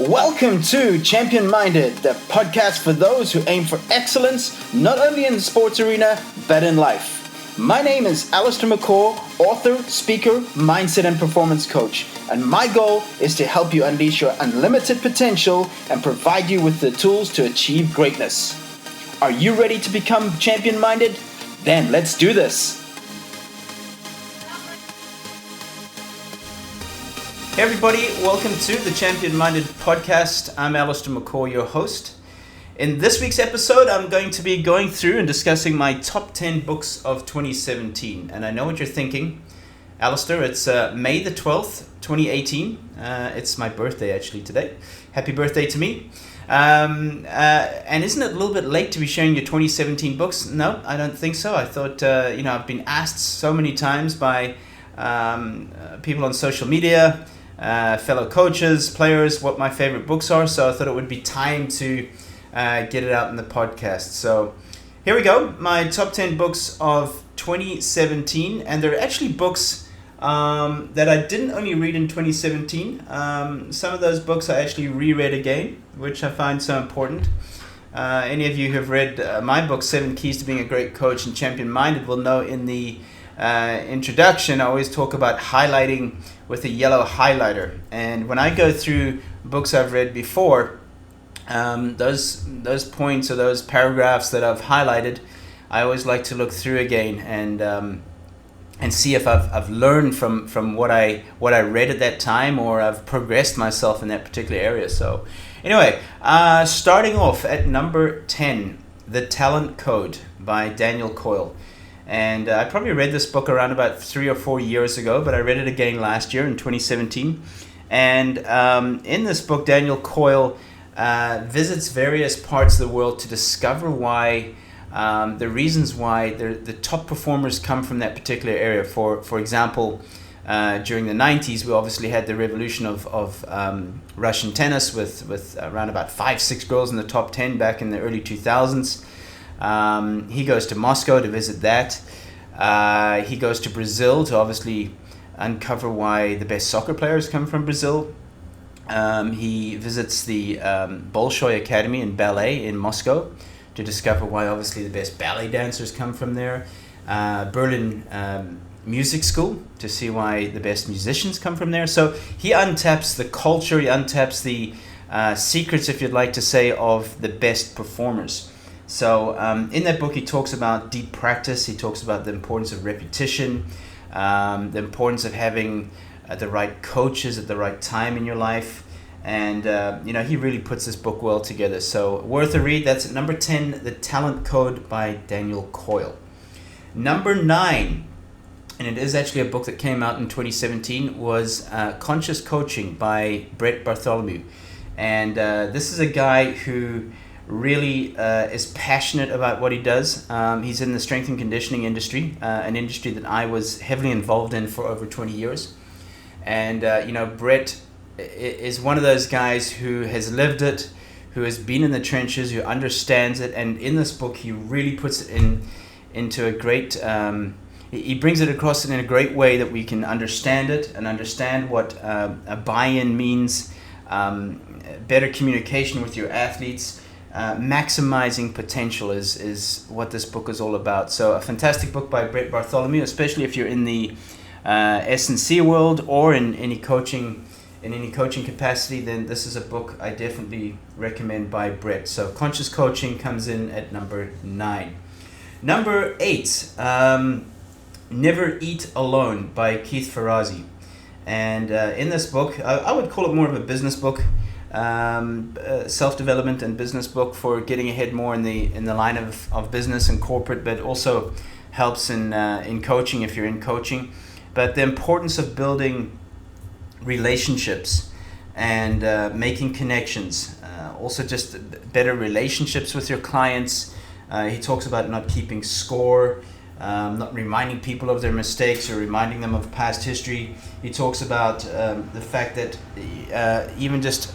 Welcome to Champion Minded, the podcast for those who aim for excellence, not only in the sports arena, but in life. My name is Allistair, author, speaker, mindset and performance coach, and my goal is to help you unleash your unlimited potential and provide you with the tools to achieve greatness. Are you ready to become champion minded? Then let's do this. Hey everybody, welcome to the Champion Minded podcast. I'm Allistair, your host. In this week's episode, I'm going to be going through and discussing my top 10 books of 2017. And I know what you're thinking. Allistair, it's May the 12th, 2018. It's my birthday actually today. Happy birthday to me. And isn't it a little bit late to be sharing your 2017 books? No, I don't think so. I thought, I've been asked so many times by people on social media, fellow coaches, players, what my favorite books are. So I thought it would be time to get it out in the podcast. So here we go. My top 10 books of 2017. And they're actually books that I didn't only read in 2017. Some of those books I actually reread again, which I find so important. Any of you who have read my book, 7 Keys to Being a Great Coach and Champion Minded, will know in the introduction I always talk about highlighting with a yellow highlighter. And when I go through books I've read before, those points or those paragraphs that I've highlighted, I always like to look through again and see if I've learned from what I read at that time, or I've progressed myself in that particular area. So anyway, starting off at number 10, The Talent Code by Daniel Coyle. And I probably read this book around about 3 or 4 years ago, but I read it again last year in 2017. And in this book, Daniel Coyle visits various parts of the world to discover why the reasons why the top performers come from that particular area. For example, during the 90s, we obviously had the revolution of Russian tennis with around about 5-6 girls in the top 10 back in the early 2000s. He goes to Moscow to visit that. He goes to Brazil to obviously uncover why the best soccer players come from Brazil. He visits the Bolshoi Academy in ballet in Moscow to discover why obviously the best ballet dancers come from there. Berlin Music School to see why the best musicians come from there. So he untaps the culture, he untaps the secrets, if you'd like to say, of the best performers. So in that book, he talks about deep practice. He talks about the importance of repetition, the importance of having the right coaches at the right time in your life. And, he really puts this book well together. So worth a read. That's at number 10, The Talent Code by Daniel Coyle. Number 9, and it is actually a book that came out in 2017, was Conscious Coaching by Brett Bartholomew. And this is a guy who really is passionate about what he does. He's in the strength and conditioning industry, an industry that I was heavily involved in for over 20 years. And, Brett is one of those guys who has lived it, who has been in the trenches, who understands it. And in this book, he really puts it into a great, he brings it across in a great way that we can understand it and understand what a buy-in means, better communication with your athletes. Maximizing potential is what this book is all about. So a fantastic book by Brett Bartholomew, especially if you're in the S&C world or in any coaching capacity, then this is a book I definitely recommend by Brett. So Conscious Coaching comes in at number 9. Number 8, Never Eat Alone by Keith Ferrazzi. And in this book, I would call it more of a business book. Self-development and business book for getting ahead more in the line of business and corporate, but also helps in coaching if you're in coaching. But the importance of building relationships and making connections, also just better relationships with your clients. He talks about not keeping score, not reminding people of their mistakes or reminding them of past history. He talks about the fact that even just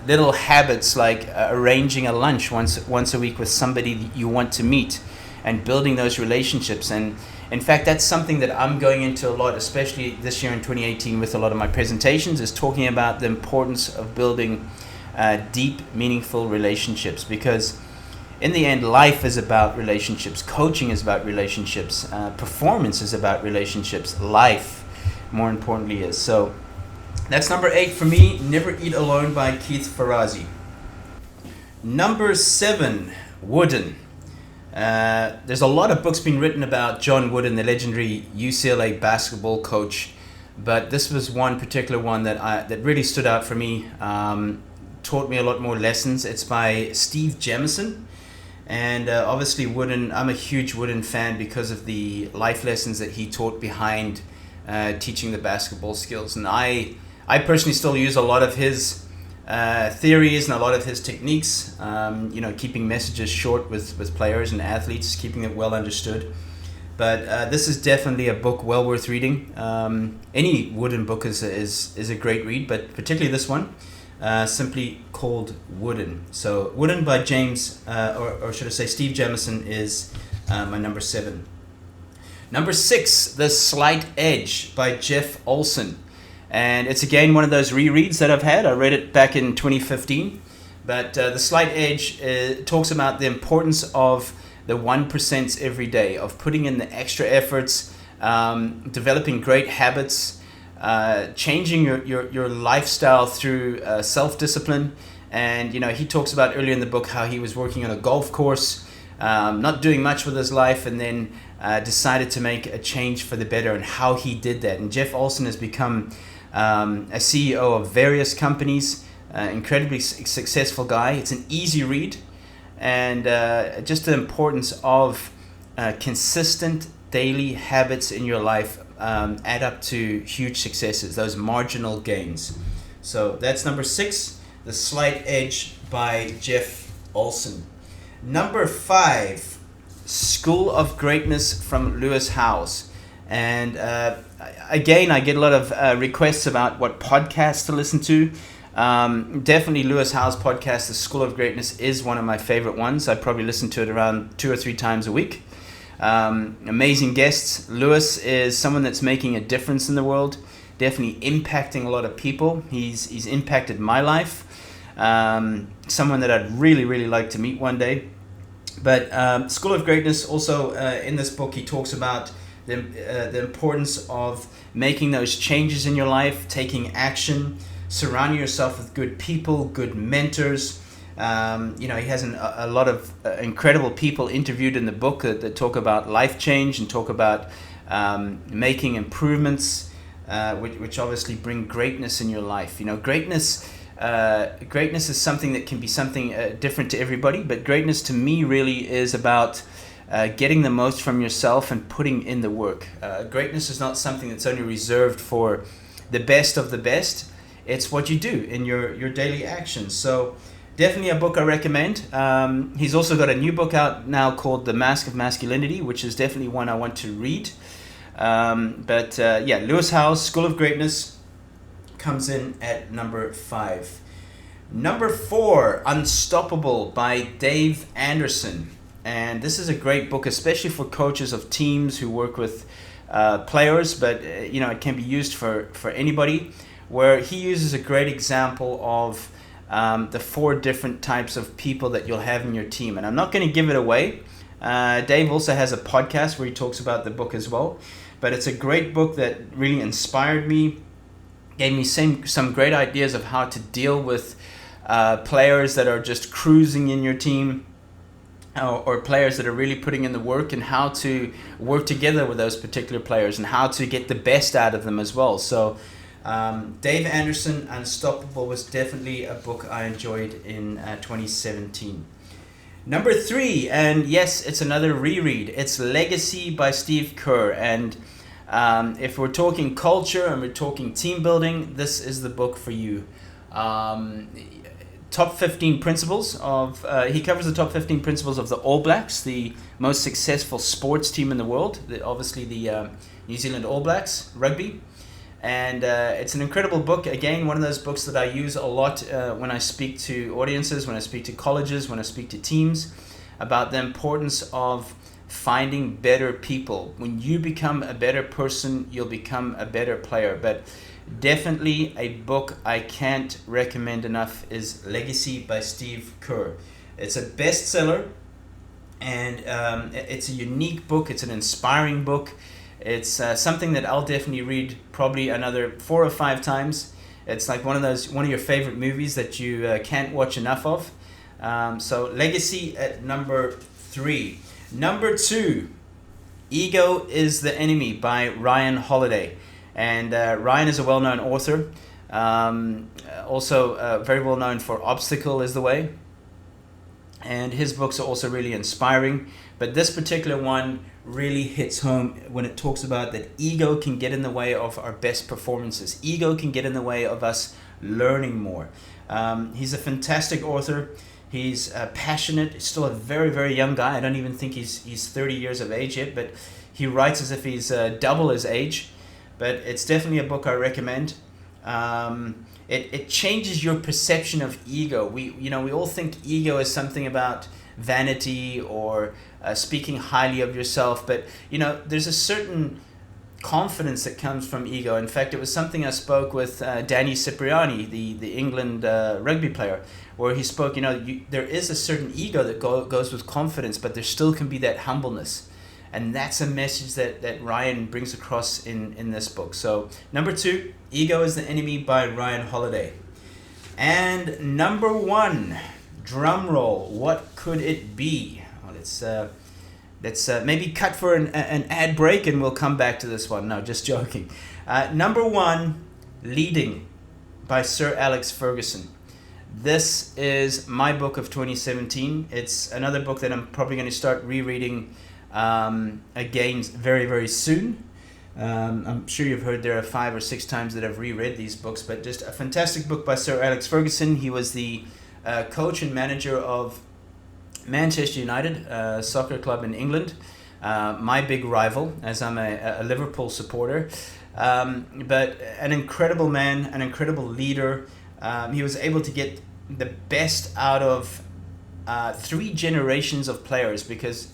little habits like arranging a lunch once a week with somebody that you want to meet and building those relationships. And In fact, that's something that I'm going into a lot, especially this year in 2018 with a lot of my presentations, is talking about the importance of building deep, meaningful relationships, because in the end, life is about relationships. Coaching is about relationships. Performance is about relationships. Life, more importantly, is. So that's number 8 for me, Never Eat Alone by Keith Ferrazzi. Number 7, Wooden. There's a lot of books being written about John Wooden, the legendary UCLA basketball coach, but this was one particular one that really stood out for me, taught me a lot more lessons. It's by Steve Jamison, and obviously Wooden, I'm a huge Wooden fan because of the life lessons that he taught behind teaching the basketball skills, and I personally still use a lot of his theories and a lot of his techniques, keeping messages short with players and athletes, keeping it well understood. But this is definitely a book well worth reading. Any Wooden book is a great read, but particularly this one, simply called Wooden. So Wooden by James, or should I say Steve Jamison, is my number 7. Number 6, The Slight Edge by Jeff Olson. And it's again one of those rereads that I've had. I read it back in 2015. But The Slight Edge talks about the importance of the 1% every day, of putting in the extra efforts, developing great habits, changing your lifestyle through self-discipline. And, he talks about earlier in the book how he was working on a golf course, not doing much with his life, and then decided to make a change for the better, and how he did that. And Jeff Olson has become a CEO of various companies, incredibly successful guy. It's an easy read, and just the importance of consistent daily habits in your life add up to huge successes, those marginal gains. So that's number 6, The Slight Edge by Jeff Olson. Number 5, School of Greatness from Lewis Howes. And again, I get a lot of requests about what podcasts to listen to. Definitely Lewis Howes' podcast, The School of Greatness, is one of my favorite ones. I probably listen to it around 2 or 3 times a week. Amazing guests. Lewis is someone that's making a difference in the world, definitely impacting a lot of people. He's impacted my life. Someone that I'd really, really like to meet one day. But School of Greatness, also in this book, he talks about the importance of making those changes in your life, taking action, surrounding yourself with good people, good mentors. He has a lot of incredible people interviewed in the book that talk about life change and talk about making improvements, which obviously bring greatness in your life. Greatness is something that can be something different to everybody, but greatness to me really is about getting the most from yourself and putting in the work. Greatness is not something that's only reserved for the best of the best. It's what you do in your daily actions. So definitely a book I recommend. He's also got a new book out now called The Mask of Masculinity, which is definitely one I want to read. Lewis Howes, School of Greatness, comes in at number 5. Number 4, Unstoppable by Dave Anderson. And this is a great book, especially for coaches of teams who work with players, but it can be used for anybody, where he uses a great example of the 4 different types of people that you'll have in your team. And I'm not going to give it away. Dave also has a podcast where he talks about the book as well. But it's a great book that really inspired me, gave me some great ideas of how to deal with players that are just cruising in your team, or players that are really putting in the work, and how to work together with those particular players and how to get the best out of them as well. So Dave Anderson, Unstoppable, was definitely a book I enjoyed in 2017. Number 3, and yes, it's another reread. It's Legacy by Steve Kerr. And if we're talking culture and we're talking team building, this is the book for you. Top 15 principles of, he covers the top 15 principles of the All Blacks, the most successful sports team in the world, obviously the New Zealand All Blacks, rugby. And it's an incredible book. Again, one of those books that I use a lot when I speak to audiences, when I speak to colleges, when I speak to teams, about the importance of finding better people. When you become a better person, you'll become a better player. But definitely a book I can't recommend enough is Legacy by Steve Kerr. It's a bestseller, and it's a unique book. It's an inspiring book. It's something that I'll definitely read probably another 4 or 5 times. It's like one of your favorite movies that you can't watch enough of. So Legacy at number 3. Number 2, Ego is the Enemy by Ryan Holiday. And Ryan is a well-known author. Also very well known for Obstacle is the Way. And his books are also really inspiring. But this particular one really hits home when it talks about that ego can get in the way of our best performances. Ego can get in the way of us learning more. He's a fantastic author. He's passionate. He's still a very, very young guy. I don't even think he's 30 years of age yet, but he writes as if he's double his age. But it's definitely a book I recommend. It changes your perception of ego. We all think ego is something about vanity or speaking highly of yourself, but there's a certain confidence that comes from ego. In fact, it was something I spoke with Danny Cipriani, the England rugby player, where he spoke, there is a certain ego that goes with confidence, but there still can be that humbleness. And that's a message that Ryan brings across in this book. So number 2, Ego is the Enemy by Ryan Holiday. And number 1, drum roll, what could it be? Well, let's maybe cut for an ad break and we'll come back to this one. No, just joking. Number 1, Leading by Sir Alex Ferguson. This is my book of 2017. It's another book that I'm probably going to start rereading again very, very soon. I'm sure you've heard there are 5 or 6 times that I've reread these books, but just a fantastic book by Sir Alex Ferguson. He was the coach and manager of Manchester United, soccer club in England, my big rival, as I'm a Liverpool supporter. But an incredible man, an incredible leader. He was able to get the best out of 3 generations of players because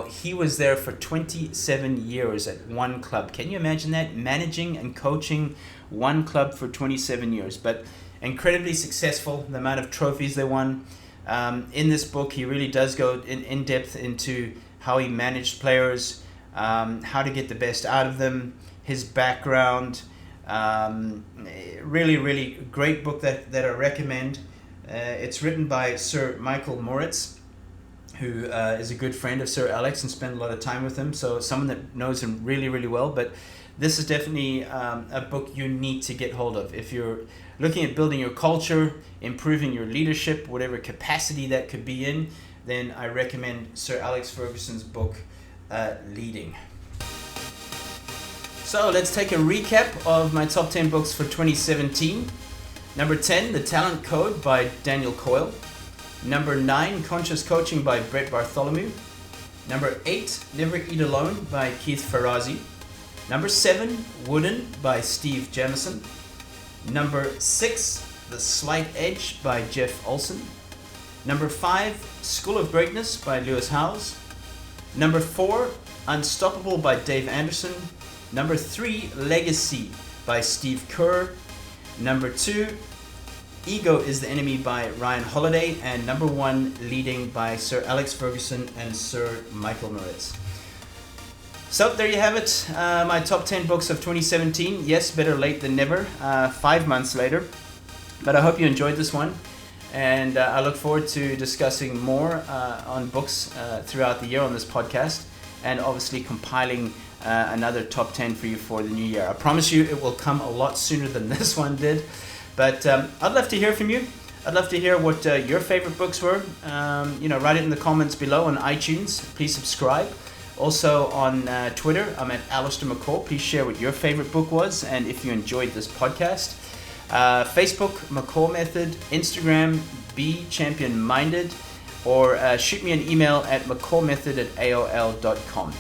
he was there for 27 years at one club. Can you imagine that? Managing and coaching one club for 27 years. But incredibly successful, the amount of trophies they won. In this book, he really does go in depth into how he managed players, how to get the best out of them, his background. Really, really great book that I recommend. It's written by Sir Michael Moritz, who is a good friend of Sir Alex and spent a lot of time with him. So someone that knows him really, really well. But this is definitely a book you need to get hold of. If you're looking at building your culture, improving your leadership, whatever capacity that could be in, then I recommend Sir Alex Ferguson's book, Leading. So let's take a recap of my top 10 books for 2017. Number 10, The Talent Code by Daniel Coyle. Number 9, Conscious Coaching by Brett Bartholomew. Number 8, Never Eat Alone by Keith Ferrazzi. Number 7, Wooden by Steve Jamison. Number 6, The Slight Edge by Jeff Olson. Number 5, School of Greatness by Lewis Howes. Number 4, Unstoppable by Dave Anderson. Number 3, Legacy by Steve Kerr. Number 2, Ego is the Enemy by Ryan Holiday. And number 1, Leading by Sir Alex Ferguson and Sir Michael Moritz. So there you have it, my top 10 books of 2017. Yes, better late than never, 5 months later. But I hope you enjoyed this one. And I look forward to discussing more on books throughout the year on this podcast. And obviously compiling another top 10 for you for the new year. I promise you it will come a lot sooner than this one did. But I'd love to hear from you. I'd love to hear what your favorite books were. Write it in the comments below on iTunes. Please subscribe. Also on Twitter, I'm at Allistair McCall. Please share what your favorite book was and if you enjoyed this podcast. Facebook, McCall Method. Instagram, Be Champion Minded. Or shoot me an email at mccallmethod@aol.com.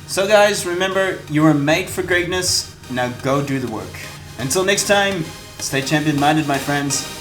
So guys, remember, you are made for greatness. Now go do the work. Until next time, stay champion minded, my friends.